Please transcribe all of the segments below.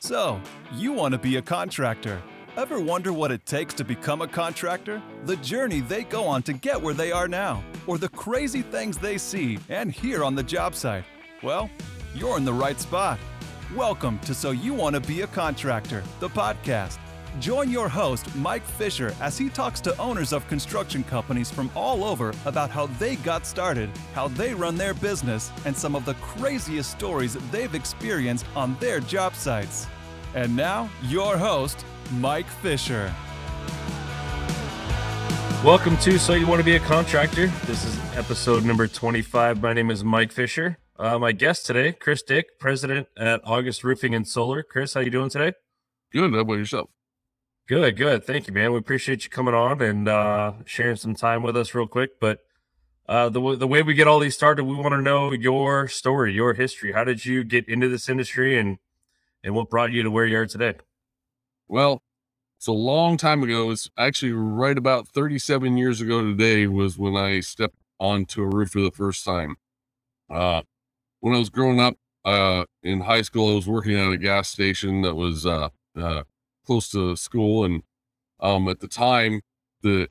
So, you want to be a contractor. Ever wonder what it takes to become a contractor? The journey they go on to get where they are now, or the crazy things they see and hear on the job site? Well, you're in the right spot. Welcome to So You Want to Be a Contractor, the podcast. Join your host, Mike Fisher, as he talks to owners of construction companies from all over about how they got started, how they run their business, and some of the craziest stories they've experienced on their job sites. And now, your host, Mike Fisher. Welcome to So You Want to Be a Contractor. This is episode number 25. My name is Mike Fisher. My guest today, Chris Dyck, president at August Roofing and Solar. Chris, how you doing today? Good. How about yourself? Good. Thank you, man. We appreciate you coming on and sharing some time with us real quick. But the way we get all these started, we want to know your story, your history. How did you get into this industry and what brought you to where you are today? Well, it's a long time ago. It's actually right about 37 years ago today was when I stepped onto a roof for the first time. When I was growing up in high school, I was working at a gas station that was close to school, and at the time the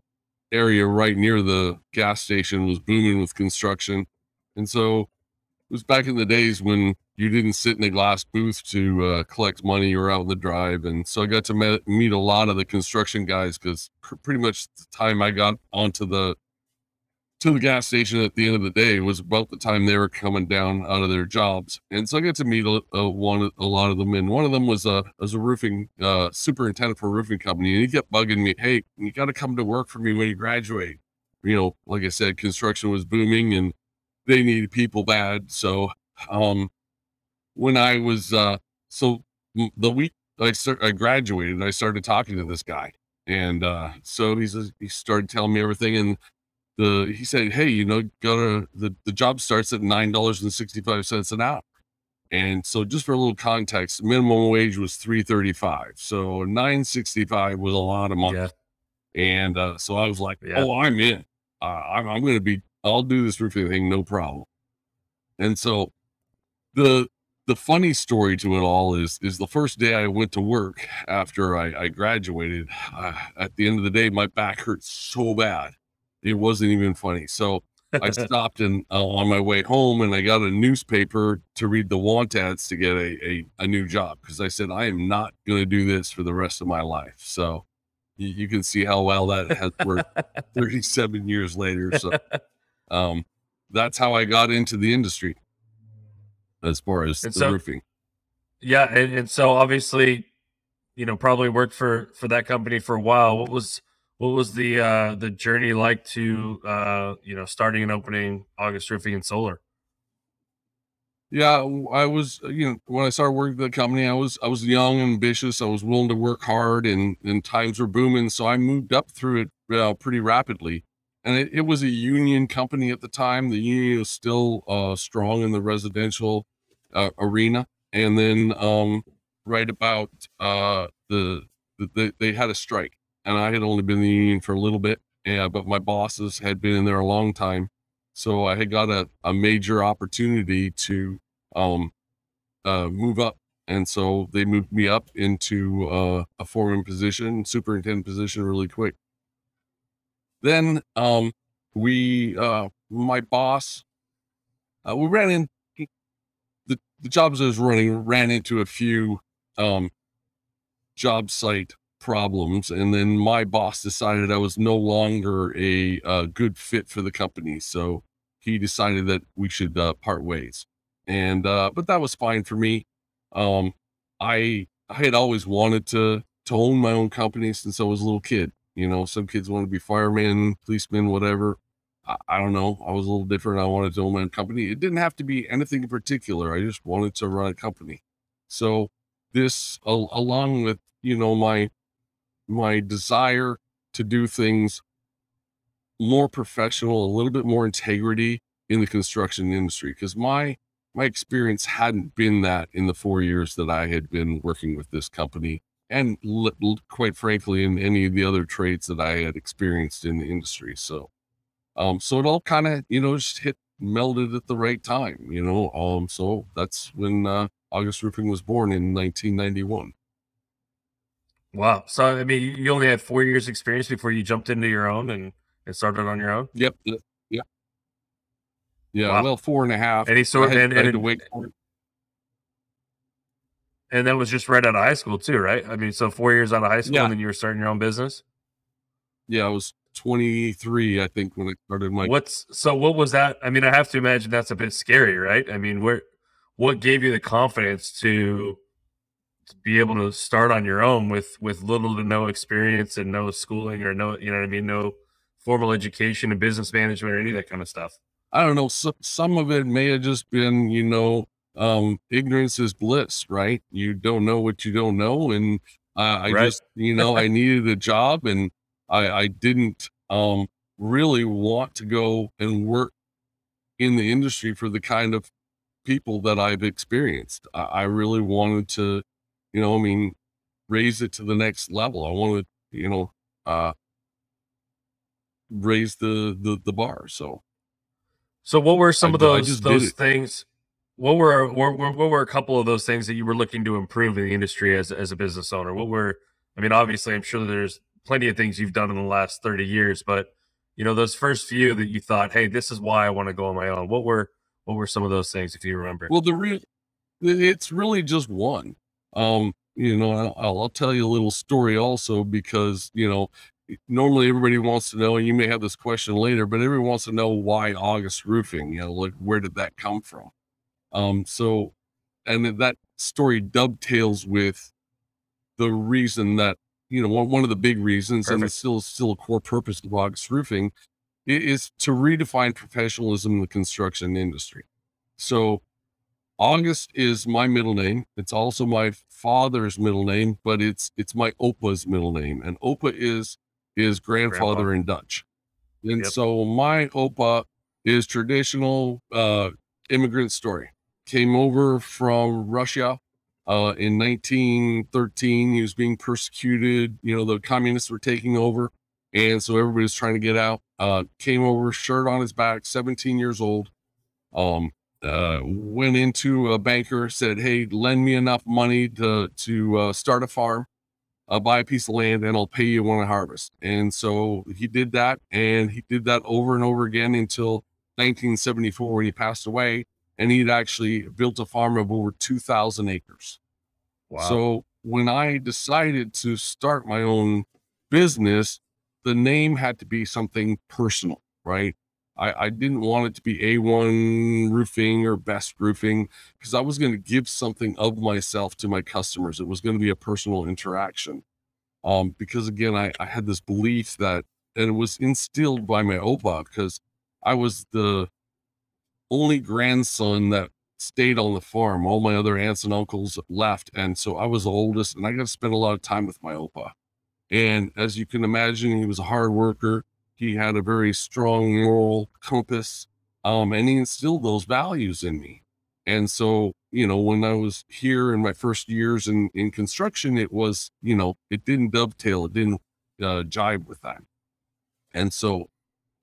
area right near the gas station was booming with construction, and so it was back in the days when you didn't sit in a glass booth to collect money or out in the drive. And so I got to meet a lot of the construction guys, because pretty much the time I got onto the gas station at the end of the day was about the time they were coming down out of their jobs. And so I got to meet a lot of them. And one of them was a roofing superintendent for a roofing company. And he kept bugging me, "Hey, you got to come to work for me when you graduate." You know, like I said, construction was booming and they needed people bad. So, when I was, the week I graduated, I started talking to this guy. And, so he started telling me everything. And he said, "Hey, you know, the job starts at $9.65 an hour." And so just for a little context, minimum wage was $3.35. So $9.65 was a lot of money. Yeah. And so I was like, "Oh, I'm in. I'll do this roofing thing, no problem." And so the funny story to it all is the first day I went to work after I graduated, at the end of the day, my back hurt so bad. It wasn't even funny. So I stopped on my way home, and I got a newspaper to read the want ads to get a new job, because I said, I am not going to do this for the rest of my life. So you can see how well that has worked 37 years later. So that's how I got into the industry as far as roofing. Yeah. And so obviously, you know, probably worked for that company for a while. What was the journey like to, starting and opening August Roofing and Solar? Yeah, I was, when I started working at the company, I was young and ambitious. I was willing to work hard, and times were booming. So I moved up through it pretty rapidly. And it was a union company at the time. The union was still strong in the residential arena. And then right about they had a strike. And I had only been in the union for a little bit, but my bosses had been in there a long time. So I had got a major opportunity to move up. And so they moved me up into a foreman position, superintendent position, really quick. Then my boss, we ran in, the jobs I was running ran into a few job site problems, and then my boss decided I was no longer a good fit for the company, so he decided that we should part ways. And but that was fine for me. I had always wanted to own my own company since I was a little kid. You know, some kids want to be firemen, policemen, whatever. I don't know. I was a little different. I wanted to own my own company. It didn't have to be anything in particular. I just wanted to run a company. So this, along with, my desire to do things more professional, a little bit more integrity in the construction industry, because my experience hadn't been that in the 4 years that I had been working with this company, and quite frankly, in any of the other trades that I had experienced in the industry. So, so it all kind of, just hit melded at the right time, you know. So that's when August Roofing was born in 1991. Wow. So I mean, you only had 4 years experience before you jumped into your own and started on your own. Yep. Yeah. Yeah. Wow. Well, 4.5. Any I sort had, I had to wait. and that was just right out of high school too, right? I mean, so 4 years out of high school, Yeah. and then you were starting your own business. Yeah. I was 23, I think, when I started my. What was that? I mean, I have to imagine that's a bit scary, right? I mean, what gave you the confidence to be able to start on your own with little to no experience and no schooling or no, you know what I mean, no formal education in business management or any of that kind of stuff? I don't know. Some of it may have just been, you know, ignorance is bliss, right? You don't know what you don't know. And I Right. just, you know, I needed a job, and I didn't really want to go and work in the industry for the kind of people that I've experienced. I really wanted to, you know, I mean, raise it to the next level. I wanted, you know, raise the bar. So what were some of I just did those it. things? What were a couple of those things that you were looking to improve in the industry as a business owner? What were, I mean, obviously, I'm sure there's plenty of things you've done in the last 30 years, but you know, those first few that you thought, hey, this is why I want to go on my own. What were some of those things, if you remember? Well, it's really just one. You know, I'll tell you a little story also, because, you know, normally everybody wants to know, and you may have this question later, but everyone wants to know why August Roofing, you know, like, where did that come from? So, and then that story dovetails with the reason that, you know, one of the big reasons, and it's Perfect. still a core purpose of August Roofing, is to redefine professionalism in the construction industry. So August is my middle name. It's also my father's middle name, but it's my Opa's middle name, and Opa is Grandpa. grandfather in Dutch. And Yep. so my Opa is traditional immigrant story. Came over from Russia in 1913. He was being persecuted. You know, the communists were taking over, and so everybody was trying to get out. Came over, shirt on his back, 17 years old. Um, went into a banker, said, "Hey, lend me enough money to start a farm, buy a piece of land, and I'll pay you when I harvest." And so he did that, and he did that over and over again until 1974, when he passed away, and he'd actually built a farm of over 2,000 acres. Wow. So when I decided to start my own business, the name had to be something personal, right? I didn't want it to be A1 roofing or best roofing, because I was going to give something of myself to my customers. It was going to be a personal interaction. Because again, I had this belief that, and it was instilled by my Opa, because I was the only grandson that stayed on the farm. All my other aunts and uncles left. And so I was the oldest, and I got to spend a lot of time with my Opa. And as you can imagine, he was a hard worker. He had a very strong moral compass. And he instilled those values in me. And so, you know, when I was here in my first years in construction, it was, you know, it didn't dovetail, it didn't jibe with that. And so,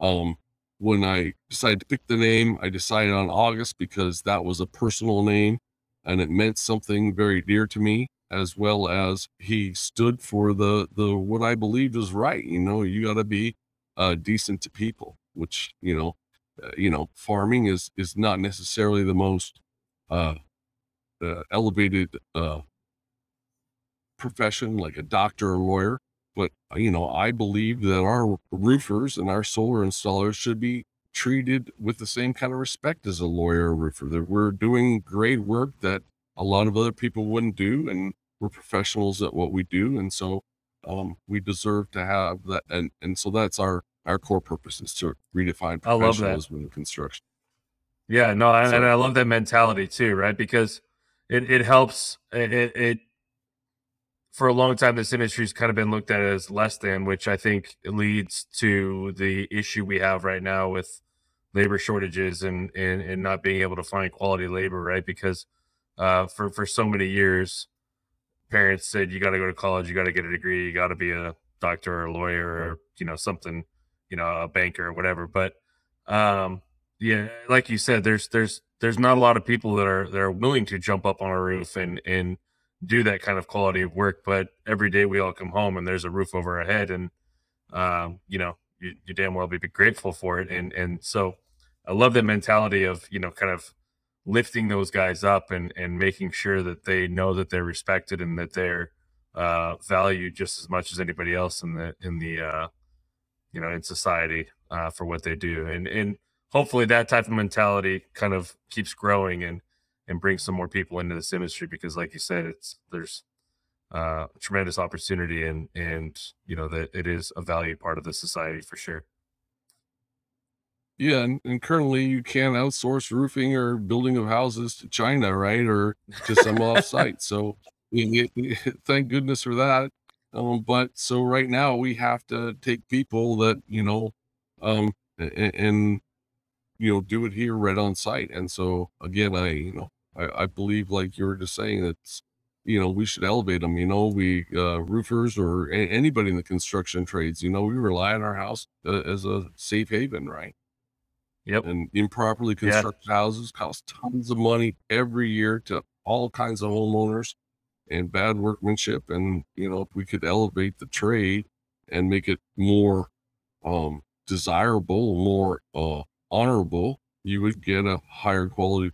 um, when I decided to pick the name, I decided on August, because that was a personal name and it meant something very dear to me, as well as he stood for the what I believed was right. You know, you got to be decent to people, which, you know, farming is not necessarily the most uh, elevated profession, like a doctor or lawyer. But, you know, I believe that our roofers and our solar installers should be treated with the same kind of respect as a lawyer or roofer, that we're doing great work that a lot of other people wouldn't do. And we're professionals at what we do. And so we deserve to have that. And so that's our core purpose, is to redefine I love that. professionalism in construction. Yeah, no, and So, I love that mentality too, right? Because it helps. It for a long time, this industry's kind of been looked at as less than, which I think leads to the issue we have right now with labor shortages and not being able to find quality labor, right? Because for so many years, parents said you got to go to college, you got to get a degree, you got to be a doctor or a lawyer or, you know, something, you know, a banker or whatever. But um, Yeah, like you said, there's not a lot of people that are willing to jump up on a roof and do that kind of quality of work. But every day we all come home and there's a roof over our head, and you know, you damn well be grateful for it. And so I love that mentality of, you know, kind of lifting those guys up and making sure that they know that they're respected and that they're valued just as much as anybody else in the you know, in society for what they do. And hopefully that type of mentality kind of keeps growing and brings some more people into this industry, because like you said, there's tremendous opportunity, and you know that it is a valued part of the society for sure. Yeah, and currently you can't outsource roofing or building of houses to China, right? Or to some offsite. So thank goodness for that. But so right now we have to take people that, and do it here right on site. And so again, I believe, like you were just saying, that's, we should elevate them. We, roofers or anybody in the construction trades, we rely on our house as a safe haven, right? Yep. And improperly Yeah. constructed houses cost tons of money every year to all kinds of homeowners, and bad workmanship. And, if we could elevate the trade and make it more desirable, more honorable, you would get a higher quality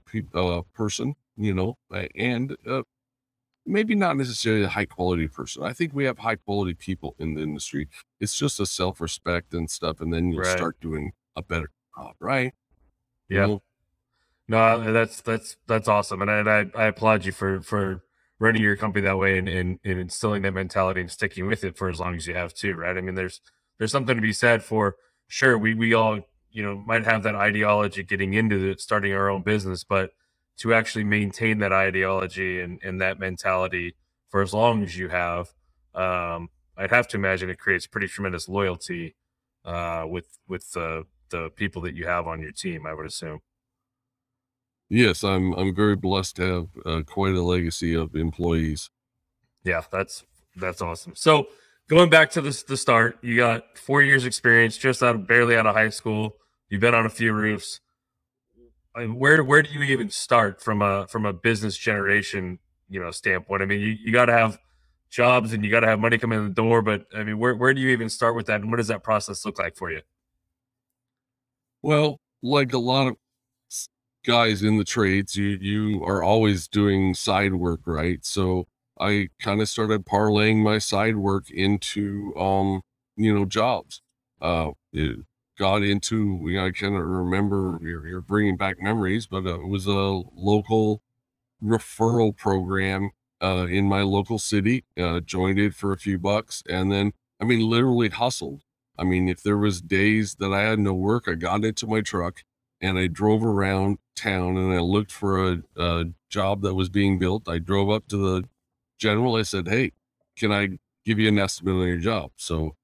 person, and maybe not necessarily a high quality person. I think we have high quality people in the industry. It's just a self-respect and stuff. And then you'll Right. start doing a better job, right? You Yeah. know, No, that's awesome, and I applaud you for running your company that way and instilling that mentality and sticking with it for as long as you have too, right? I mean, there's something to be said for sure. We all, you know, might have that ideology getting into starting our own business, but to actually maintain that ideology and that mentality for as long as you have, I'd have to imagine it creates pretty tremendous loyalty with the people that you have on your team, I would assume. yes, I'm very blessed to have quite a legacy of employees. Yeah, that's awesome. So going back to the start, you got 4 years experience, just barely out of high school. You've been on a few roofs. I mean, where do you even start from a business generation, you know, standpoint? I mean, you got to have jobs and you got to have money coming in the door, but I mean, where do you even start with that, and what does that process look like for you? Well, like a lot of s- guys in the trades, you are always doing side work, right? So I kind of started parlaying my side work into jobs. It got into, I kind of remember, you're bringing back memories, but it was a local referral program in my local city. Joined it for a few bucks, and then, I mean, literally hustled. I mean, if there was days that I had no work, I got into my truck and I drove around town and I looked for a job that was being built. I drove up to the general. I said, "Hey, can I give you an estimate on your job?" So,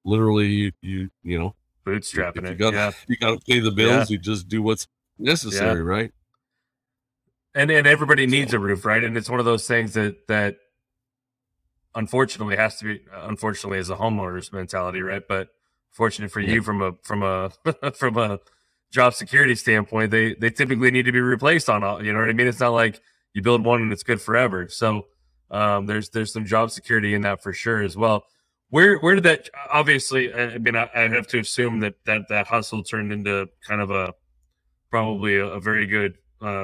literally, Bootstrapping if you it, got yeah, you got to pay the yeah, bills, you just do what's yeah. necessary, right? And everybody needs So, a roof, right? And it's one of those things that unfortunately has to be, unfortunately, as a homeowner's mentality, right? But fortunate for yeah. you from a from a job security standpoint, they typically need to be replaced on all, you know what I mean? It's not like you build one and it's good forever. So there's some job security in that for sure as well. Where did that, obviously, I mean, I have to assume that hustle turned into kind of a, probably a very good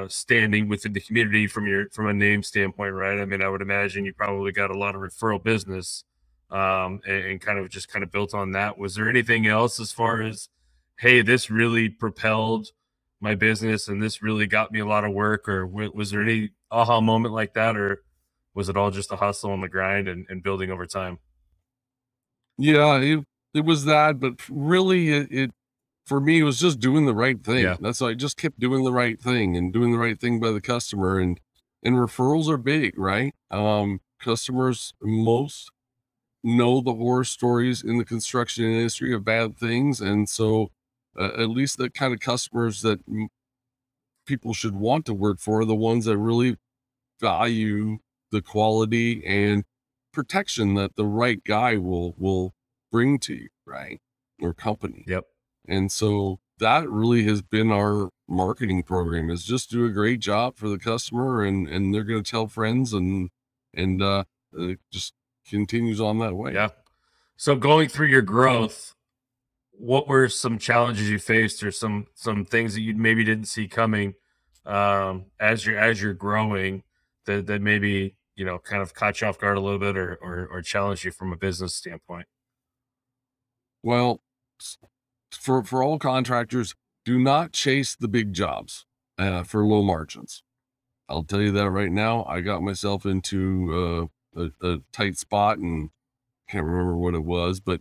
standing within the community from a name standpoint, right? I mean, I would imagine you probably got a lot of referral business, and kind of built on that. Was there anything else as far as, hey, this really propelled my business and this really got me a lot of work, or was there any aha moment like that, or was it all just a hustle and the grind and building over time? Yeah, it was that, but really it for me, it was just doing the right thing. Yeah. That's why I just kept doing the right thing and doing the right thing by the customer. And referrals are big, right? Customers most know the horror stories in the construction industry of bad things. And so at least the kind of customers that people should want to work for are the ones that really value the quality and protection that the right guy will bring to you, right? Or company. Yep. And so that really has been our marketing program, is just do a great job for the customer, and they're going to tell friends, and it just continues on that way. Yeah. So going through your growth, what were some challenges you faced, or some things that you maybe didn't see coming, as you're growing, that maybe, kind of caught you off guard a little bit, or challenged you from a business standpoint? Well, for all contractors, do not chase the big jobs for low margins. I'll tell you that right now. I got myself into a tight spot, and can't remember what it was, but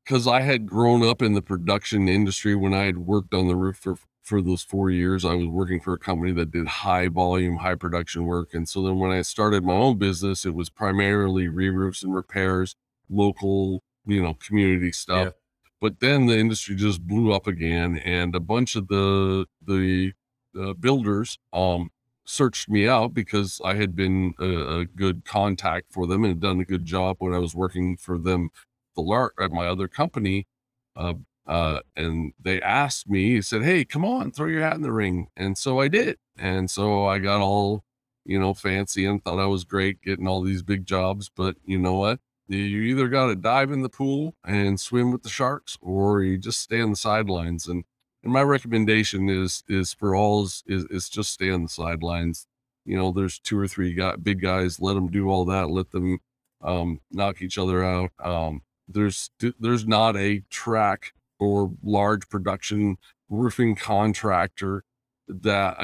because I had grown up in the production industry when I had worked on the roof for those 4 years, I was working for a company that did high volume, high production work. And so then when I started my own business, it was primarily re-roofs and repairs, local, community stuff. Yeah. But then the industry just blew up again, and a bunch of the builders searched me out because I had been a good contact for them and had done a good job when I was working for them at my other company. Uh, and they asked me, he said, "Hey, come on, throw your hat in the ring." And so I did. And so I got all, fancy and thought I was great getting all these big jobs. But you know what? You either got to dive in the pool and swim with the sharks, or you just stay on the sidelines. And my recommendation is for all is just stay on the sidelines. There's two or three big guys. Let them do all that. Let them knock each other out. There's not a track or large production roofing contractor that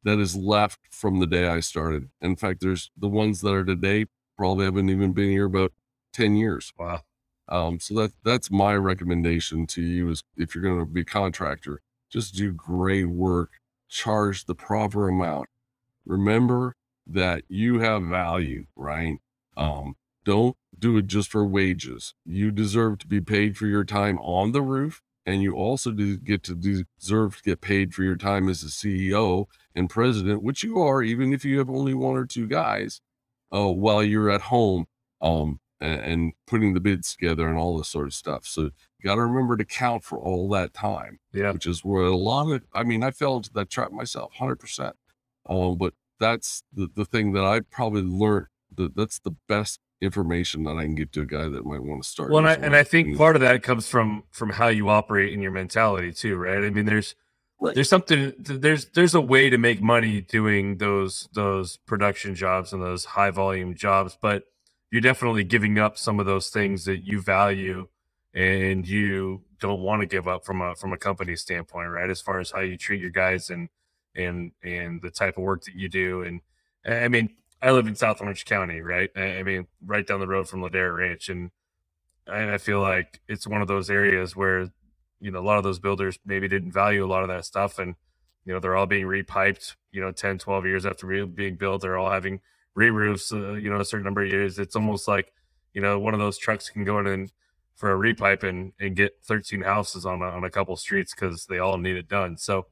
that is left from the day I started. In fact, there's the ones that are today probably haven't even been here about 10 years. Wow. So that's my recommendation to you, is if you're going to be a contractor, just do great work, charge the proper amount. Remember that you have value, right? Don't do it just for wages. You deserve to be paid for your time on the roof, and you also deserve to get paid for your time as a CEO and president, which you are, even if you have only one or two guys, while you're at home, and putting the bids together and all this sort of stuff. So you got to remember to count for all that time, Yeah. which is where a lot of, I fell into that trap myself, 100%. But that's the thing that I probably learned, that's the best information that I can give to a guy that might want to start. Well, and I think part of that comes from how you operate in your mentality too, right? I mean, there's something, there's a way to make money doing those production jobs and those high volume jobs, but you're definitely giving up some of those things that you value and you don't want to give up from a company standpoint, right? As far as how you treat your guys and the type of work that you do. And I mean, I live in South Orange County, right? I mean, right down the road from Ladera Ranch, and I feel like it's one of those areas where, a lot of those builders maybe didn't value a lot of that stuff. And, they're all being repiped, 10, 12 years after being built. They're all having re-roofs, a certain number of years. It's almost like, one of those trucks can go in and for a repipe and get 13 houses on a couple streets because they all need it done. So,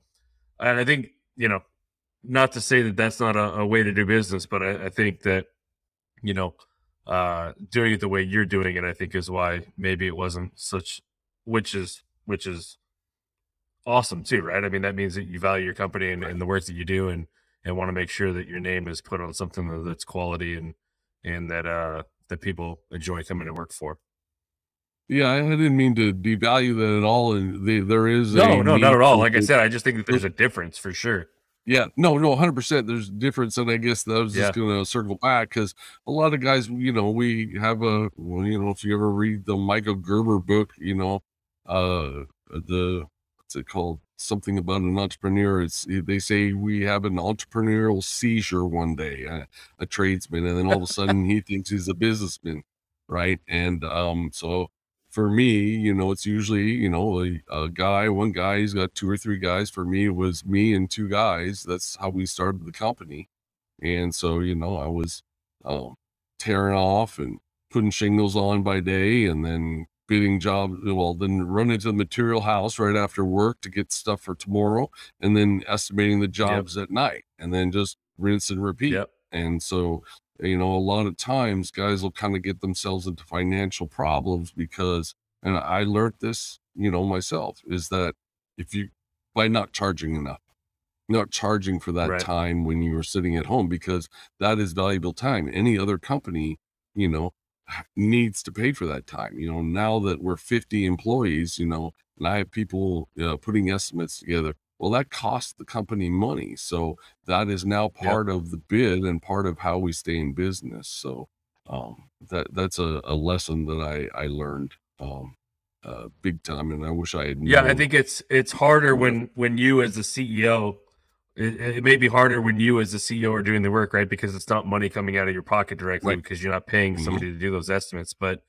and I think, not to say that that's not a way to do business, but I think that, doing it the way you're doing it, I think is why maybe it wasn't such, which is awesome too, right? I mean, that means that you value your company and the work that you do, and want to make sure that your name is put on something that's quality and that people enjoy coming to work for. Yeah, I didn't mean to devalue that at all. And there is no, not at all. Like I said, I just think that there's a difference for sure. Yeah, no, 100%. There's a difference, and I guess that was just going to circle back, because a lot of guys, we have if you ever read the Michael Gerber book, what's it called? Something about an entrepreneur. They say we have an entrepreneurial seizure one day, a tradesman, and then all of a sudden he thinks he's a businessman, right? And so for me, it's usually, one guy, he's got two or three guys. For me, it was me and two guys. That's how we started the company. And so, I was tearing off and putting shingles on by day, and then bidding jobs, then run into the material house right after work to get stuff for tomorrow, and then estimating the jobs at night, and then just rinse and repeat. Yep. And so, a lot of times guys will kind of get themselves into financial problems because, and I learned this, myself, is that if you, by not charging enough, not charging for that Right. time when you were sitting at home, because that is valuable time. Any other company, you know, needs to pay for that time. You know, now that we're 50 employees, you know, and I have people putting estimates together, well, that costs the company money. So that is now Yep. part of the bid and part of how we stay in business. So that's a lesson that I learned big time, and I wish I had Yeah, I known. think it's harder when you as the CEO, it may be harder when you as the CEO are doing the work, right? Because it's not money coming out of your pocket directly Right. because you're not paying Mhm. somebody to do those estimates. But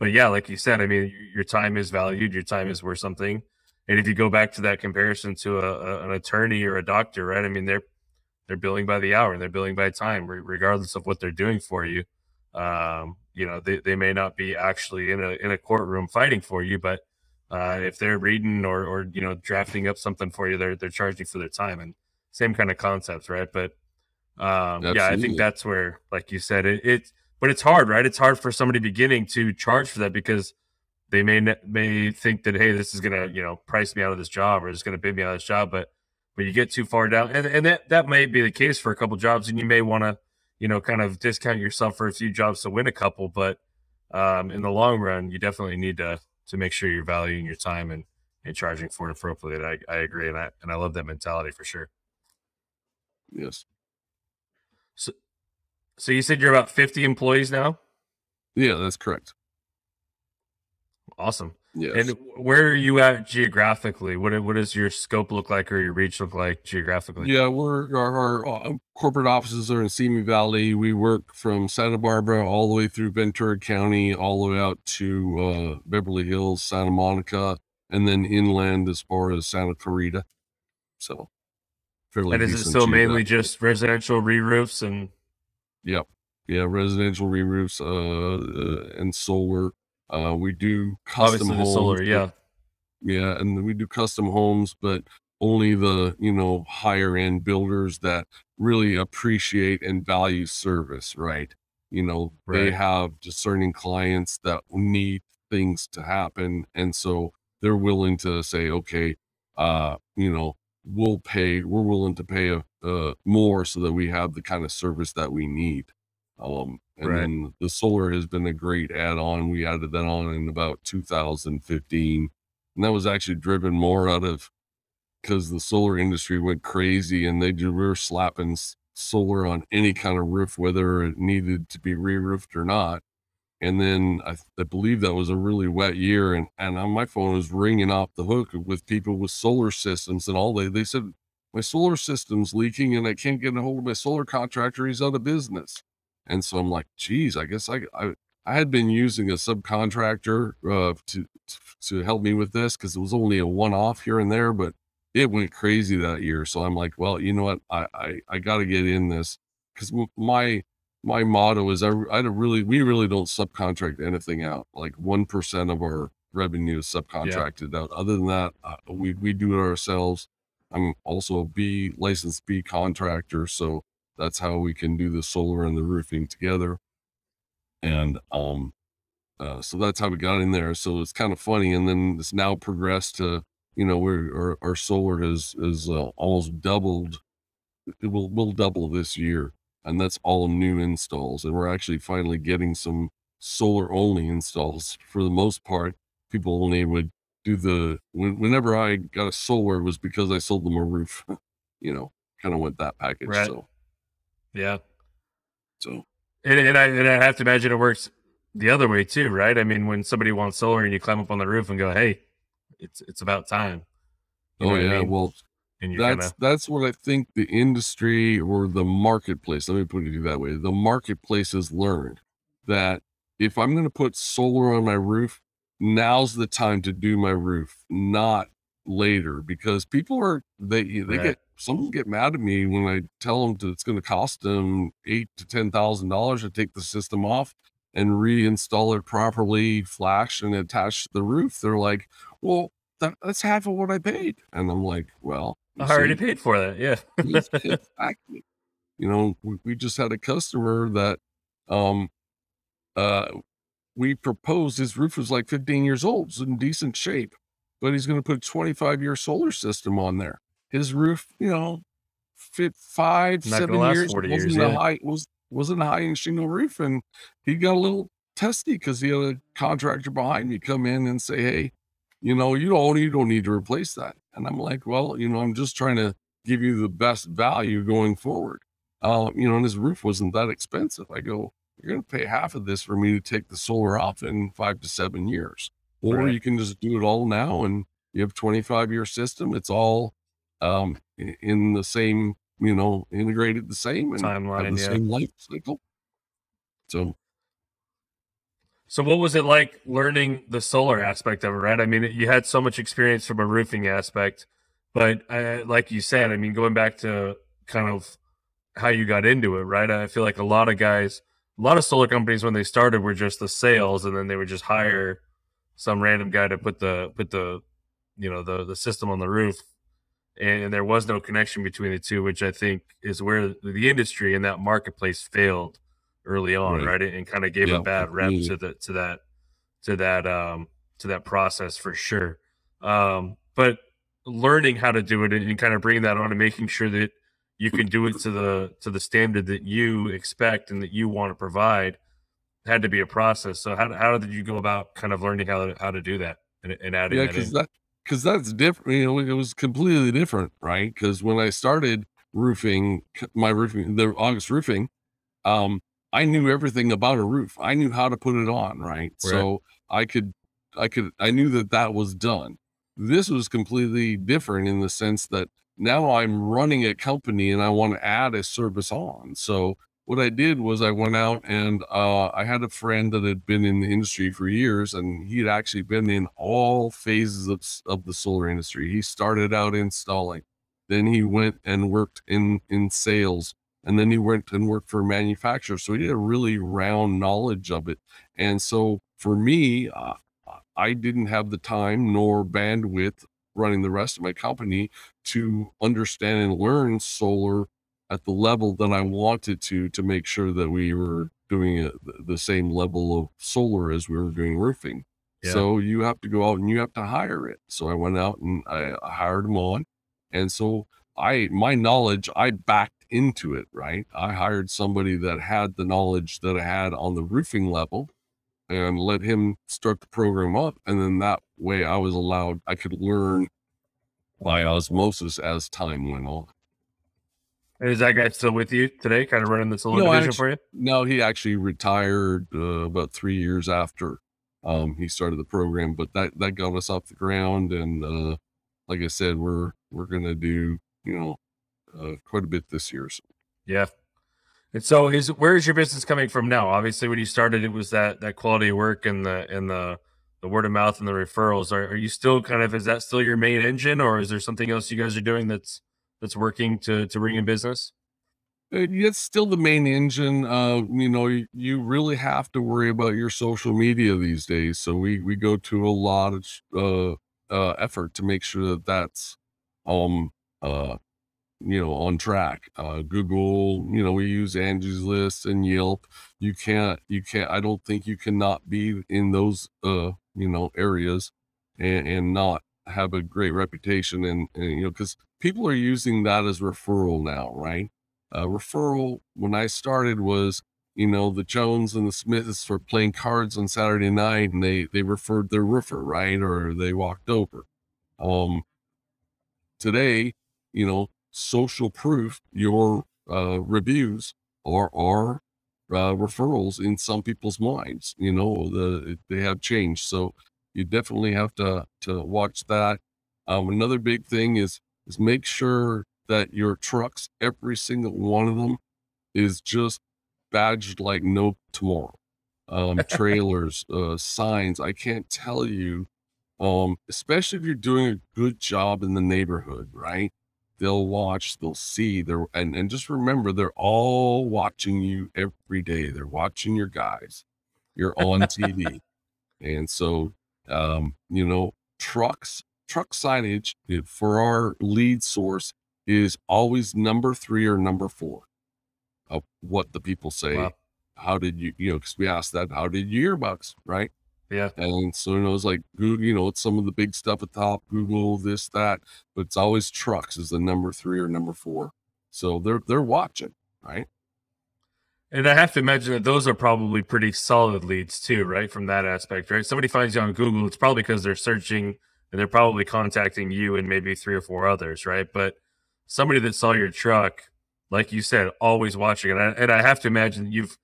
yeah, like you said, I mean, your time is valued, your time is worth something. And if you go back to that comparison to an attorney or a doctor, right? I mean, they're billing by the hour, they're billing by time, regardless of what they're doing for you. You know, they may not be actually in a courtroom fighting for you, but if they're reading or you know drafting up something for you, they're charging for their time, and same kind of concepts, right? But yeah, I think Absolutely. that's where, like you said, but it's hard, right? It's hard for somebody beginning to charge for that because they may think that, hey, this is gonna, you know, price me out of this job, or it's gonna bid me out of this job, but you get too far down, and that may be the case for a couple jobs, and you may want to, you know, kind of discount yourself for a few jobs to win a couple, but in the long run, you definitely need to make sure you're valuing your time and charging for it appropriately. I agree, and I love that mentality for sure. Yes. So so you said you're about 50 employees now? Yeah, that's correct. Awesome. Yes. And where are you at geographically? What does your scope look like or your reach look like geographically? Yeah, our corporate offices are in Simi Valley. We work from Santa Barbara all the way through Ventura County, all the way out to Beverly Hills, Santa Monica, and then inland as far as Santa Clarita. So fairly And is it decent still mainly geographically. just residential re-roofs and Yep. Yeah, residential re-roofs and solar. We do custom obviously the homes, solar? but Yeah, yeah, and we do custom homes, but only the, you know, higher end builders that really appreciate and value service, right? You know, they right, have discerning clients that need things to happen. And so they're willing to say, okay, you know, we're willing to pay more so that we have the kind of service that we need. And right. then the solar has been a great add-on. We added that on in about 2015, and that was actually driven more out of because the solar industry went crazy and were slapping solar on any kind of roof, whether it needed to be re-roofed or not. And then I believe that was a really wet year, and on my phone was ringing off the hook with people with solar systems, and all they said, my solar system's leaking and I can't get a hold of my solar contractor. He's out of business. And so I'm like, geez, I guess I had been using a subcontractor to help me with this because it was only a one-off here and there, but it went crazy that year. So I'm like, well, you know what? I got to get in this because my motto is we really don't subcontract anything out. Like 1% of our revenue is Yeah. subcontracted out. Other than that, we do it ourselves. I'm also a licensed B contractor, so that's how we can do the solar and the roofing together. And so that's how we got in there. So it's kind of funny. And then it's now progressed to, you know, our solar is almost doubled. We'll double this year, and that's all new installs. And we're actually finally getting some solar only installs. For the most part, people only would do whenever I got a solar, it was because I sold them a roof. You know, kind of went that package. Right. Yeah. So And I have to imagine it works the other way too, right? I mean, when somebody wants solar and you climb up on the roof and go, "Hey, it's about time." You know oh what I yeah, mean? well, And you're kind of that's what I think the industry or the marketplace, let me put it that way. The marketplace has learned that if I'm going to put solar on my roof, now's the time to do my roof, not later, because people are they right. get some get mad at me when I tell them it's going to cost them $8,000 to $10,000 to take the system off and reinstall it properly, flash and attach to the roof. They're like, well, that's half of what I paid. And I'm like, well, you I already see, paid for that. Yeah. exactly. You know, we just had a customer that, um, uh, we proposed his roof was like 15 years old. It's in decent shape. but he's going to put a 25-year solar system on there. His roof, fit 5, Not gonna 7 last years. 40 Wasn't years, a yeah. high wasn't a high-end shingle roof, and he got a little testy because he had a contractor behind me come in and say, "Hey, you don't need to replace that." And I'm like, "Well, I'm just trying to give you the best value going forward." And his roof wasn't that expensive. I go, "You're going to pay half of this for me to take the solar off in 5 to 7 years, or Right. you can just do it all now, and you have a 25-year system. It's all in the same, integrated the same and have the Timeline, yeah. same life cycle." So So what was it like learning the solar aspect of it, right? I mean, you had so much experience from a roofing aspect, but like you said, I mean, going back to kind of how you got into it, right? I feel like a lot of solar companies when they started were just the sales, and then they would just hire some random guy to put the the system on the roof, and there was no connection between the two, which I think is where the industry and that marketplace failed early on, right. right? And kind of gave a Yeah, bad rep completely. to that process for sure. But learning how to do it and kind of bringing that on and making sure that you can do it to the standard that you expect and that you want to provide had to be a process. So how did you go about kind of learning how to do that and adding Yeah, that in? because that's different. It was completely different, right? Because when I started roofing, the August roofing, um, I knew everything about a roof. I knew how to put it on, right? Right. So I knew that was done. This was completely different in the sense that now I'm running a company and I want to add a service on. So what I did was I went out and I had a friend that had been in the industry for years, and he'd actually been in all phases of the solar industry. He started out installing, then he went and worked in sales, and then he went and worked for a manufacturer. So he had a really round knowledge of it. And so for me, I didn't have the time nor bandwidth running the rest of my company to understand and learn solar at the level that I wanted to make sure that we were doing the same level of solar as we were doing roofing. Yeah. So you have to go out and you have to hire it. So I went out and I hired them on. And so my knowledge, I backed into it, right? I hired somebody that had the knowledge that I had on the roofing level and let him start the program up. And then that way I could learn by osmosis as time went on. And is that guy still with you today, kind of running the solar No, division actually, for you? no, he actually retired about 3 years after he started the program, but that got us off the ground. And like I said, we're gonna do quite a bit this year. So. Yeah. And so where is your business coming from now? Obviously, when you started, it was that quality of work and the word of mouth and the referrals. Are you still is that still your main engine, or is there something else you guys are doing that's working to bring in business? It's still the main engine. You really have to worry about your social media these days. So we go to a lot of effort to make sure that that's um uh on track. Google, we use Angie's List and Yelp. I don't think you cannot be in those, areas and not have a great reputation. And cause people are using that as referral now, right? Referral when I started was, the Jones and the Smiths were playing cards on Saturday night and they referred their roofer, right? Or they walked over. Um, Today, social proof, your reviews are referrals in some people's minds. They have changed, so you definitely have to watch that. Another big thing is make sure that your trucks, every single one of them, is just badged like no tomorrow. Trailers, signs. I can't tell you, especially if you're doing a good job in the neighborhood, right? They'll watch, they'll see, and just remember, they're all watching you every day. They're watching your guys. You're on TV. And so, truck signage for our lead source is always number 3 or number 4 of what the people say. Wow. How did because we asked that, how did you hear about us, right? Yeah. And so, it's like Google, it's some of the big stuff at the top, Google, this, that, but it's always trucks is the number 3 or number 4. So they're watching, right? And I have to imagine that those are probably pretty solid leads too, right? From that aspect, right? Somebody finds you on Google, it's probably because they're searching and they're probably contacting you and maybe 3 or 4 others, right? But somebody that saw your truck, like you said, always watching. And I have to imagine you've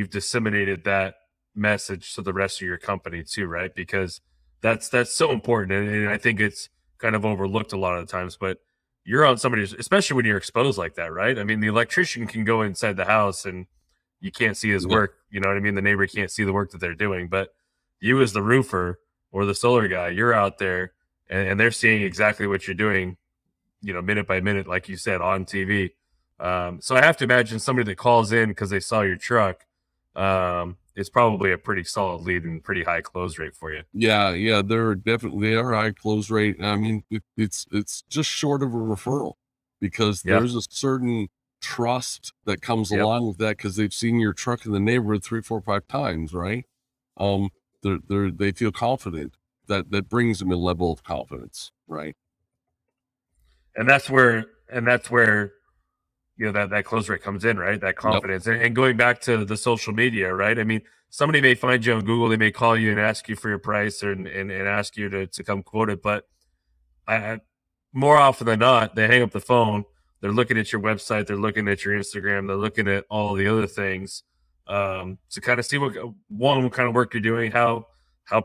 disseminated that message to the rest of your company too, right? Because that's so important. And I think it's kind of overlooked a lot of the times, but you're on somebody's, especially when you're exposed like that, right? I mean, the electrician can go inside the house and you can't see his Yeah. work. You know what I mean? The neighbor can't see the work that they're doing, but you as the roofer or the solar guy, you're out there and they're seeing exactly what you're doing, minute by minute, like you said, on TV. So I have to imagine somebody that calls in because they saw your truck, is probably a pretty solid lead and pretty high close rate for you. Yeah, they are high close rate. I mean, it's just short of a referral because Yeah. there's a certain trust that comes Yep. along with that because they've seen your truck in the neighborhood 3, 4, 5 times, right? They feel confident. That brings them a level of confidence, right? And that's where that close rate comes in, right? That confidence. And going back to the social media, right? I mean, somebody may find you on Google, they may call you and ask you for your price and ask you to come quote it. But more often than not, they hang up the phone, they're looking at your website, they're looking at your Instagram, they're looking at all the other things, to kind of see what kind of work you're doing, how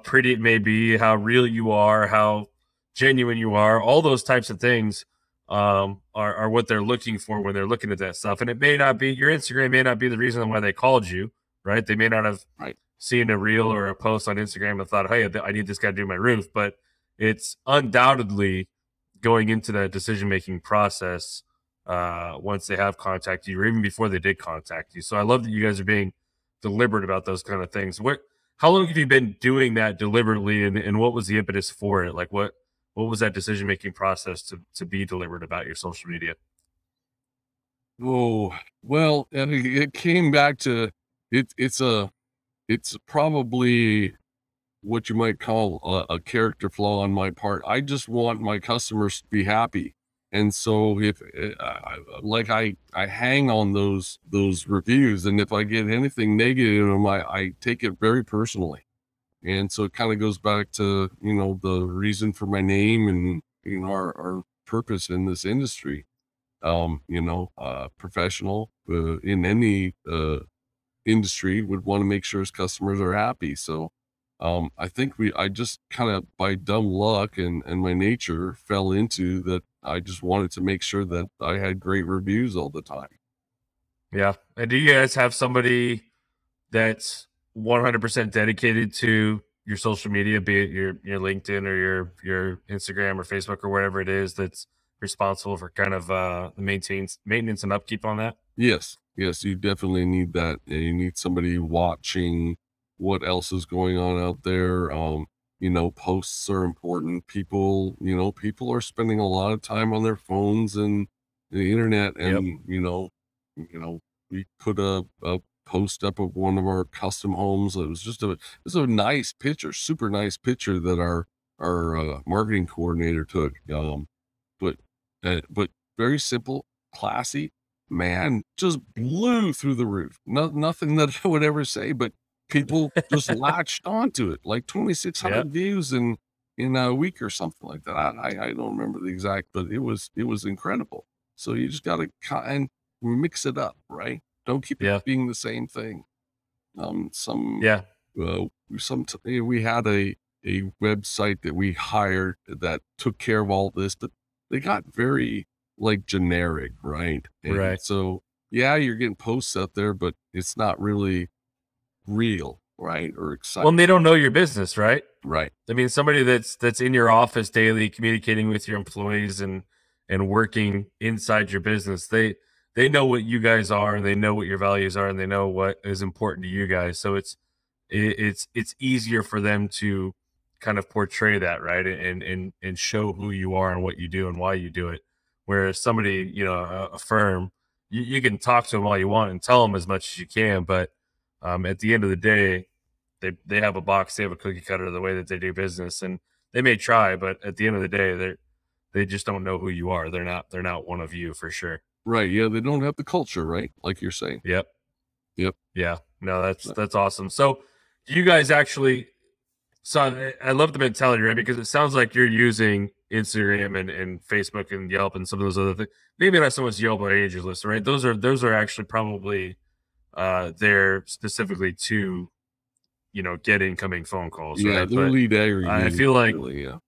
pretty it may be, how real you are, how genuine you are, all those types of things are what they're looking for when they're looking at that stuff. And it may not be, your Instagram may not be the reason why they called you, right? They may not have seen a reel or a post on Instagram and thought, hey, I need this guy to do my roof. But it's undoubtedly going into that decision-making process once they have contacted you or even before they did contact you. So I love that you guys are being deliberate about those kind of things. How long have you been doing that deliberately, and what was the impetus for it? Like what was that decision-making process to be deliberate about your social media? Oh, well, and it came back to it. It's probably what you might call a character flaw on my part. I just want my customers to be happy. And so if I hang on those reviews, and if I get anything negative in them, I take it very personally. And so it kind of goes back to, the reason for my name and, our purpose in this industry. Professional in any industry would want to make sure his customers are happy. So I think I just kind of by dumb luck and my nature fell into that. I just wanted to make sure that I had great reviews all the time. Yeah. And do you guys have somebody that's 100% dedicated to your social media, be it your LinkedIn or your Instagram or Facebook or whatever it is, that's responsible for kind of the maintenance and upkeep on that? Yes, you definitely need that. You need somebody watching what else is going on out there. Posts are important. People are spending a lot of time on their phones and the internet, and we put a post up of one of our custom homes. It was a nice picture, super nice picture that our marketing coordinator took. But very simple, classy, man, just blew through the roof. Nothing that I would ever say, but people just latched onto it, like 2,600 views in a week or something like that. I don't remember the exact, but it was incredible. So you just got to kind mix it up, right? Don't keep it being the same thing. We had a website that we hired that took care of all this, but they got very generic, right? And so you're getting posts out there, but it's not really real, right? Or exciting. Well, and they don't know your business, right? Right. I mean, somebody that's in your office daily, communicating with your employees and working inside your business, they know what you guys are, and they know what your values are, and they know what is important to you guys. So it's easier for them to kind of portray that, right? And show who you are and what you do and why you do it. Whereas somebody, a firm, you can talk to them all you want and tell them as much as you can, but at the end of the day, they have a box, they have a cookie cutter, the way that they do business, and they may try, but at the end of the day, they just don't know who you are. They're not one of you for sure. Right. Yeah. They don't have the culture, right? Like you're saying. Yep. Yep. Yeah. No, that's awesome. So do you guys actually, so I love the mentality, right? Because it sounds like you're using Instagram and Facebook and Yelp and some of those other things. Maybe not so much Yelp or Angels List, right? Those are actually probably there specifically to, you know, get incoming phone calls, Yeah. right? They're But lead aggregators. I feel like, really, yeah.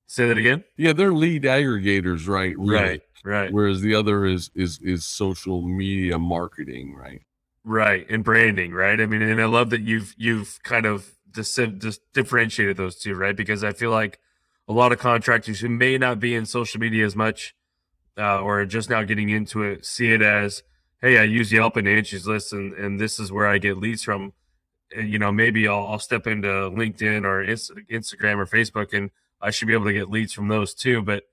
say that again. Yeah. They're lead aggregators, right? Really. Right. Whereas the other is social media marketing, right? Right. And branding, right? I mean, and I love that you've kind of just differentiated those two, right? Because I feel like a lot of contractors who may not be in social media as much, or just now getting into it, see it as, hey, I use Yelp and Angie's List, and this is where I get leads from. And, you know, maybe I'll step into LinkedIn or Instagram or Facebook, and I should be able to get leads from those too. But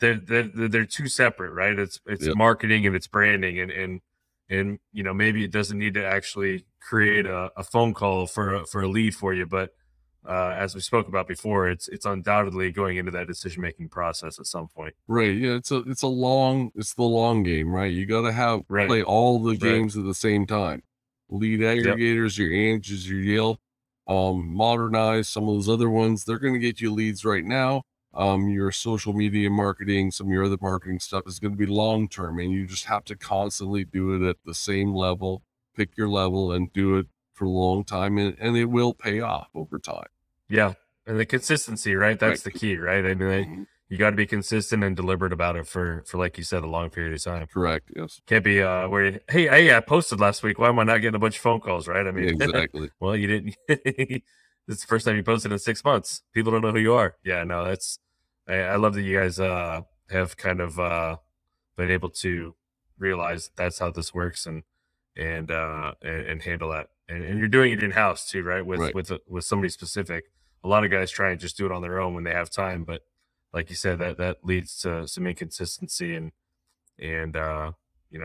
they're two separate, right? It's Yep. marketing and it's branding, and you know, maybe it doesn't need to actually create a phone call for a lead for you, but as we spoke about before, it's undoubtedly going into that decision making process at some point. Right. Yeah. It's the long game, right? You got to play all the games at the same time. Lead aggregators, your Angie's, your Yelp, modernize some of those other ones. They're going to get you leads right now. Your social media marketing, some of your other marketing stuff is going to be long-term, and you just have to constantly do it at the same level, pick your level and do it for a long time, and it will pay off over time. Yeah. And the consistency, right? That's the key, right? I mean, you got to be consistent and deliberate about it for, like you said, a long period of time. Correct. Yes. Can't be where, hey, I posted last week. Why am I not getting a bunch of phone calls, right? I mean, exactly. Well, you didn't. This is the first time you posted in 6 months. People don't know who you are. Yeah, no, I love that you guys have kind of been able to realize that's how this works and handle that. And you're doing it in house too, right? With somebody specific. A lot of guys try and just do it on their own when they have time, but like you said, that leads to some inconsistency and you know,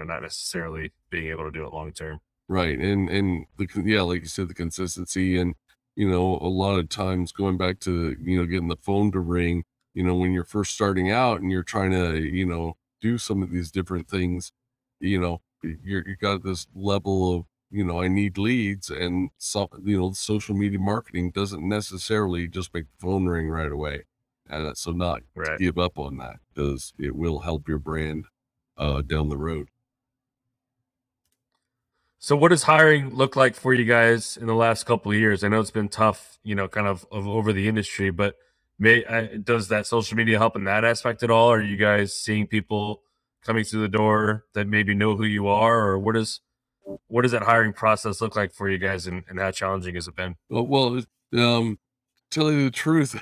not necessarily being able to do it long term. Right. And like you said, the consistency, and, you know, a lot of times going back to, you know, getting the phone to ring, you know, when you're first starting out and you're trying to, you know, do some of these different things, you know, you got this level of, you know, I need leads, and so, you know, social media marketing doesn't necessarily just make the phone ring right away. And so not to give up on that, because it will help your brand down the road. So what does hiring look like for you guys in the last couple of years? I know it's been tough, you know, kind of over the industry, but does that social media help in that aspect at all? Are you guys seeing people coming through the door that maybe know who you are, or what does that hiring process look like for you guys, and how challenging has it been? Well, tell you the truth,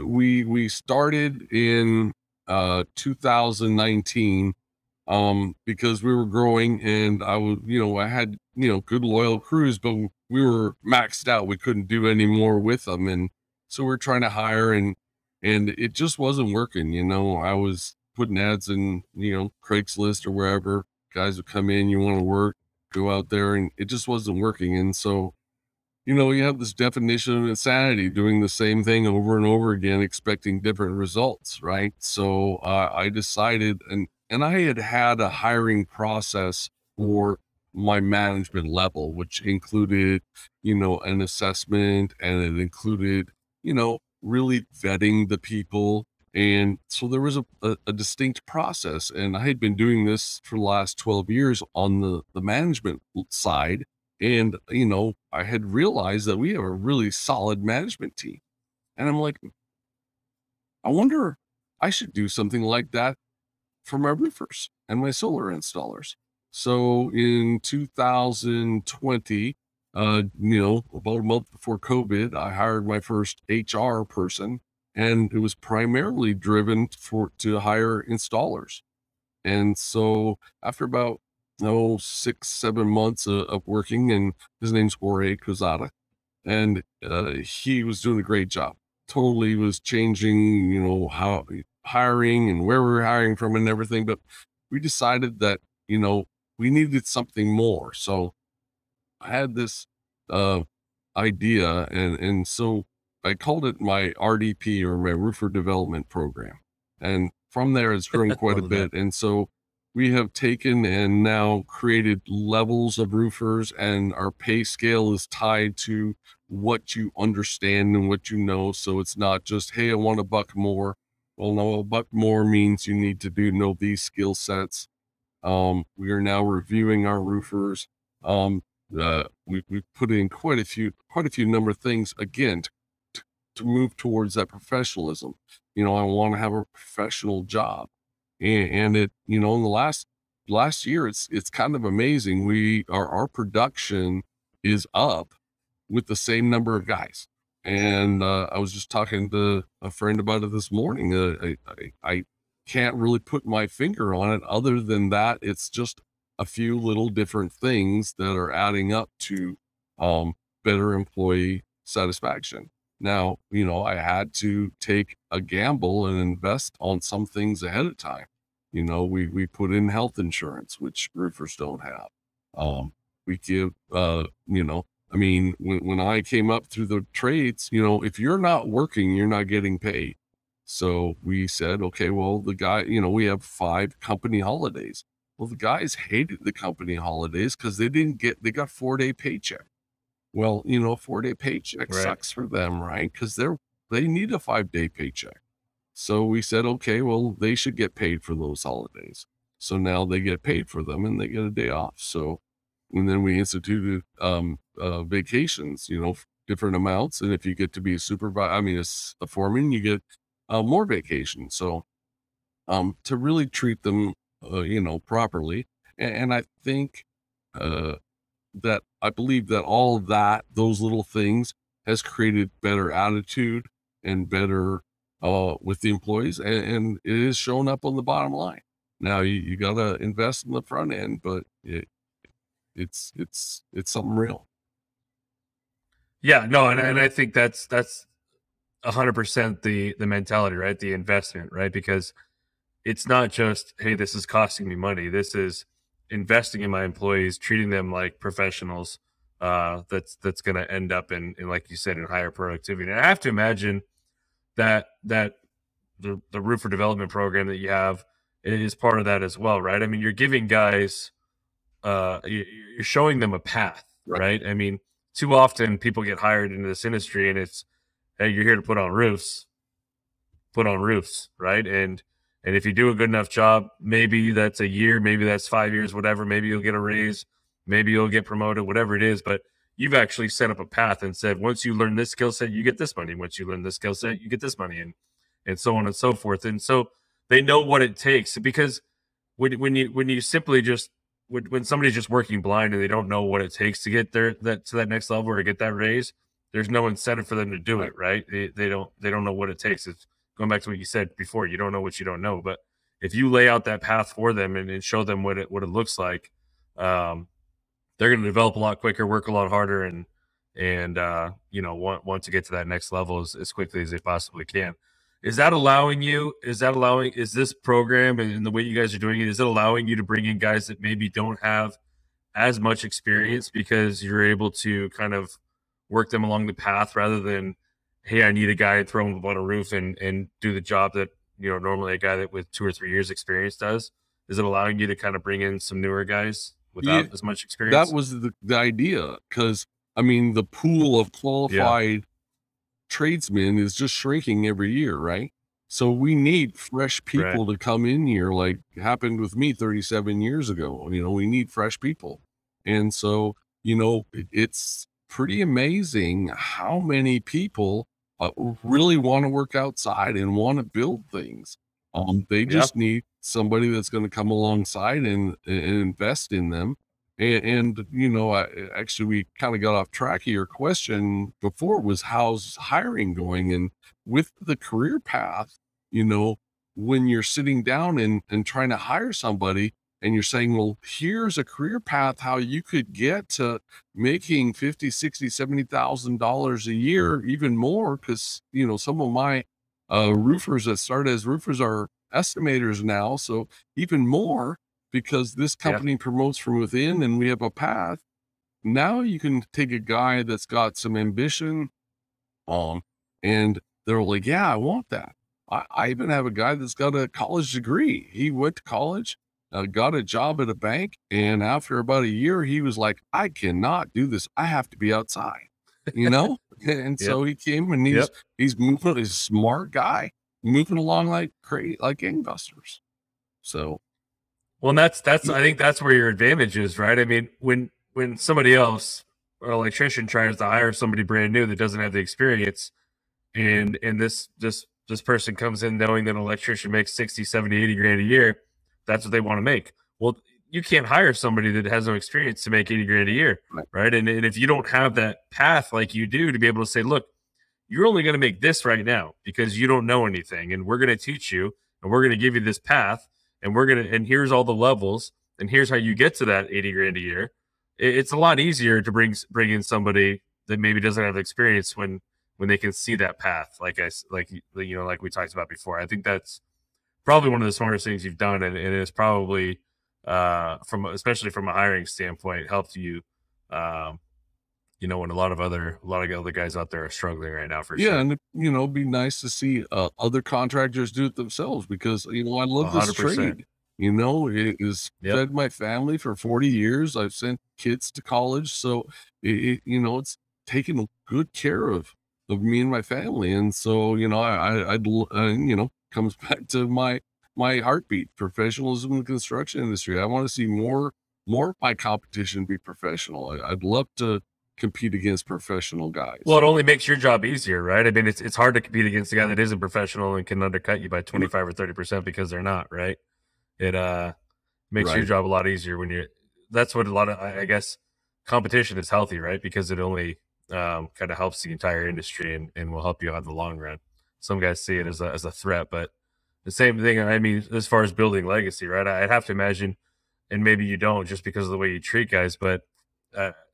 we started in 2019 because we were growing, and I had, you know, good loyal crews, but we were maxed out. We couldn't do any more with them, and so we're trying to hire, and it just wasn't working. You know, I was putting ads in, you know, Craigslist or wherever. Guys would come in, you want to work, go out there, and it just wasn't working. And so, you know, you have this definition of insanity, doing the same thing over and over again, expecting different results, right? So I decided, and I had a hiring process for my management level, which included, you know, an assessment, and it included, you know, really vetting the people. And so there was a distinct process, and I had been doing this for the last 12 years on the management side. And, you know, I had realized that we have a really solid management team. And I'm like, I wonder, I should do something like that for my roofers and my solar installers. So in 2020, you know, about a month before COVID, I hired my first HR person, and it was primarily driven to hire installers. And so after about 6-7 months of working, and his name's Jorge Cruzada, and he was doing a great job. Totally was changing, you know, how hiring and where we were hiring from and everything. But we decided that, you know, we needed something more. So I had this idea. And so I called it my RDP, or my roofer development program. And from there, it's grown quite a Love that. bit. And so we have taken and now created levels of roofers, and our pay scale is tied to what you understand and what you know. So it's not just, hey, I want $1 more. Well, no, $1 more means you need to know these skill sets. We are now reviewing our roofers. We've put in quite a few number of things, again, to move towards that professionalism. I want to have a professional job, and it, in the last year, it's kind of amazing. Our production is up with the same number of guys. And I was just talking to a friend about it this morning. I can't really put my finger on it, other than that it's just a few little different things that are adding up to better employee satisfaction. Now, I had to take a gamble and invest on some things ahead of time. We put in health insurance, which roofers don't have. We give, when I came up through the trades, if you're not working, you're not getting paid. So we said, okay, well, the guy, we have 5 company holidays. Well, the guys hated the company holidays because they got 4-day paycheck. Well, 4-day paycheck Right. sucks for them, right? Because they need a 5-day paycheck. So we said, okay, well, they should get paid for those holidays. So now they get paid for them and they get a day off. So, and then we instituted vacations, different amounts. And if you get to be a supervisor, a foreman, you get more vacation. So to really treat them, properly. And I think that I believe that all of that, those little things, has created better attitude and better with the employees, and it is showing up on the bottom line. Now you got to invest in the front end, but it's something real. Yeah, no, and I think that's 100% the mentality, right? The investment, right? Because it's not just, hey, this is costing me money. This is investing in my employees, treating them like professionals. That's going to end up in, like you said, in higher productivity. And I have to imagine that the roofer development program that you have is part of that as well, right? I mean, you're giving guys, you're showing them a path, right? I mean, too often people get hired into this industry and it's, hey, you're here to put on roofs, right? And if you do a good enough job, maybe that's a year, maybe that's 5 years, whatever. Maybe you'll get a raise, maybe you'll get promoted, whatever it is. But you've actually set up a path and said, once you learn this skill set, you get this money. Once you learn this skill set, you get this money, and so on and so forth. And so they know what it takes, because when you simply just, when somebody's just working blind and they don't know what it takes to get to that next level or to get that raise, there's no incentive for them to do it, right? They don't know what it takes. It's going back to what you said before. You don't know what you don't know. But if you lay out that path for them and show them what it looks like, they're going to develop a lot quicker, work a lot harder, and want to get to that next level as quickly as they possibly can. Is this program and the way you guys are doing it, is it allowing you to bring in guys that maybe don't have as much experience, because you're able to kind of work them along the path rather than, hey, I need a guy to throw him up on a roof and do the job that, normally a guy that with 2 or 3 years experience does? Is it allowing you to kind of bring in some newer guys without as much experience? That was the idea, because the pool of qualified tradesmen is just shrinking every year, right? So we need fresh people to come in here, like happened with me 37 years ago. We need fresh people. And so, it's pretty amazing how many people really want to work outside and want to build things. They just need somebody that's going to come alongside and invest in them. And actually, we kind of got off track of your question before, was how's hiring going? And with the career path, when you're sitting down and trying to hire somebody, and you're saying, well, here's a career path, how you could get to making $50,000, $60,000, $70,000 a year, even more. Cause some of my roofers that started as roofers are estimators now. So even more, because this company promotes from within and we have a path. now you can take a guy that's got some ambition, and they're like, yeah, I want that. I even have a guy that's got a college degree. He went to college, got a job at a bank, and after about a year, he was like, I cannot do this. I have to be outside, you know? And Yep. so he came, and he's moving, he's a smart guy, moving along like crazy, like gangbusters. So, well, and that's I think that's where your advantage is, right? I mean, when somebody else or electrician tries to hire somebody brand new that doesn't have the experience, and this person comes in knowing that an electrician makes 60, 70, 80 grand a year, that's what they want to make. Well, you can't hire somebody that has no experience to make 80 grand a year, right? And if you don't have that path like you do to be able to say, look, you're only going to make this right now because you don't know anything, and we're going to teach you, and we're going to give you this path, and and here's all the levels, and here's how you get to that 80 grand a year. It's a lot easier to bring in somebody that maybe doesn't have experience when they can see that path, like we talked about before. I think that's probably one of the smartest things you've done, and it's probably especially from a hiring standpoint, helped you. When a lot of other guys out there are struggling right now for sure. yeah, and it'd be nice to see other contractors do it themselves, because I love this 100%. trade. It has fed my family for 40 years. I've sent kids to college, so it's taken good care of me and my family. And so comes back to my heartbeat: professionalism in the construction industry. I want to see more of my competition be professional. I'd love to compete against professional guys. Well, it only makes your job easier, right? I mean, it's hard to compete against a guy that isn't professional and can undercut you by 25 or 30% because they're not, right? It makes your job a lot easier when that's what a lot of, I guess, competition is healthy, right? Because it only kind of helps the entire industry and will help you out in the long run. Some guys see it as a threat, but the same thing, I mean, as far as building legacy, right? I'd have to imagine, and maybe you don't just because of the way you treat guys, but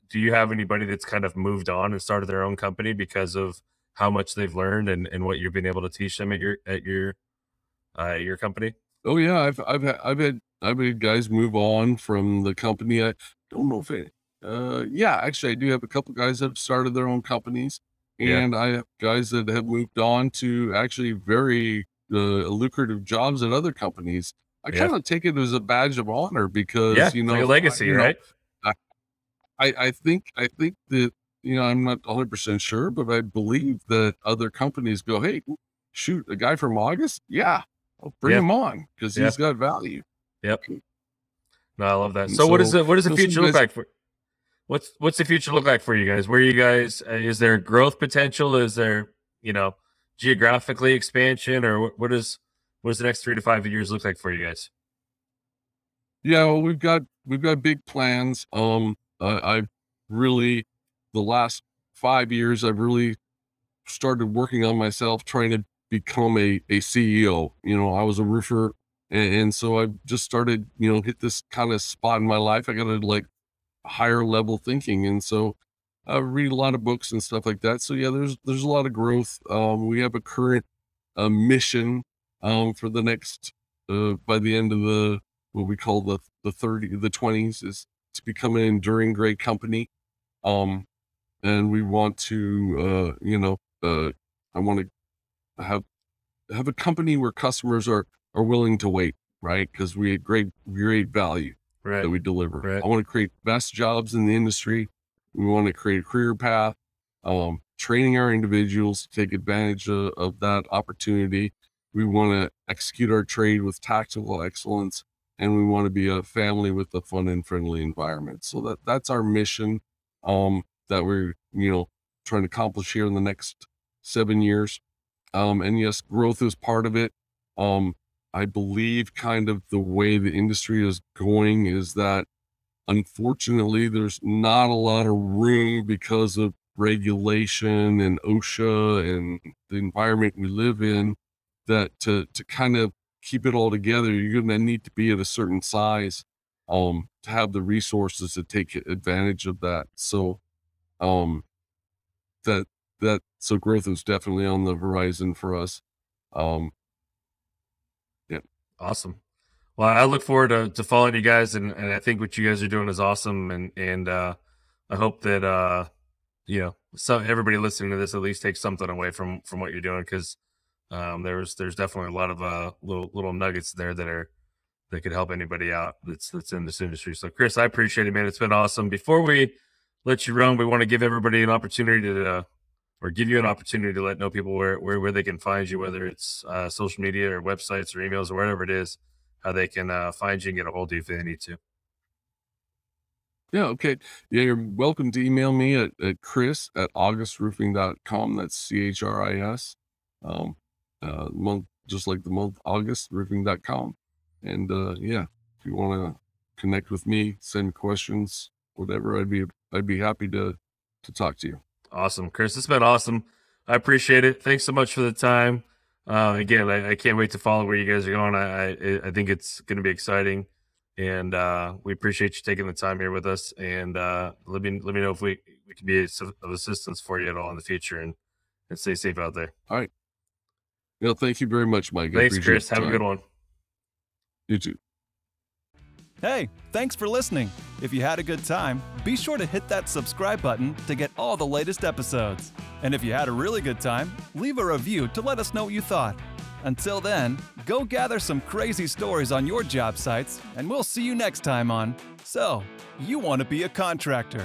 do you have anybody that's kind of moved on and started their own company because of how much they've learned and what you've been able to teach them at your company? Oh yeah, I've had guys move on from the company. I don't know if actually I do have a couple guys that have started their own companies, and I have guys that have moved on to actually very lucrative jobs at other companies. I kind of take it as a badge of honor because it's like a legacy, right? I think that I'm not 100% sure, but I believe that other companies go, hey, shoot, a guy from August, I'll bring him on because he's got value. Yep. No, I love that. So what does the future look like for? What's the future look like for you guys? Where are you guys? Is there growth potential? Is there geographically expansion, or what does the next 3 to 5 years look like for you guys? Yeah, well, we've got big plans. I've really, the last 5 years, I've really started working on myself, trying to become a CEO. I was a roofer, and so I've just started, hit this kind of spot in my life. I got to like higher level thinking, and so I read a lot of books and stuff like that. So yeah, there's a lot of growth. We have a current mission for the next by the end of what we call the 20s is to become an enduring great company. And we want to I want to have a company where customers are willing to wait, right? Because we have great value that we deliver. Right. I want to create best jobs in the industry. We want to create a career path, training our individuals to take advantage of that opportunity. We want to execute our trade with tactical excellence, and we want to be a family with a fun and friendly environment. So that's our mission that we're trying to accomplish here in the next 7 years. And yes, growth is part of it. I believe kind of the way the industry is going is that unfortunately there's not a lot of room because of regulation and OSHA and the environment we live in, that to kind of keep it all together, you're going to need to be at a certain size to have the resources to take advantage of that. So so growth is definitely on the horizon for us. Awesome. Well, I look forward to following you guys, and I think what you guys are doing is awesome, and I hope that so everybody listening to this at least takes something away from what you're doing, because there's definitely a lot of little nuggets there that could help anybody out that's in this industry. So Chris, I appreciate it, man. It's been awesome. Before we let you run, we want to give everybody an opportunity to or give you an opportunity to know people where they can find you, whether it's social media or websites or emails or whatever it is, how they can find you and get a hold of you if they need to. Yeah, okay. Yeah, you're welcome to email me at chris@augustroofing.com. That's CHRIS. Month, just like the month August, roofing.com. And yeah, if you want to connect with me, send questions, whatever, I'd be happy to talk to you. Awesome, Chris. It's been awesome. I appreciate it. Thanks so much for the time. Again, I can't wait to follow where you guys are going. I think it's going to be exciting, and we appreciate you taking the time here with us. And let me know if we can be of assistance for you at all in the future, and stay safe out there. All right. Well, thank you very much, Mike. Thanks, Chris. Have a good one. You too. Hey, thanks for listening. If you had a good time, be sure to hit that subscribe button to get all the latest episodes. And if you had a really good time, leave a review to let us know what you thought. Until then, go gather some crazy stories on your job sites, and we'll see you next time on So, You Want to Be a Contractor.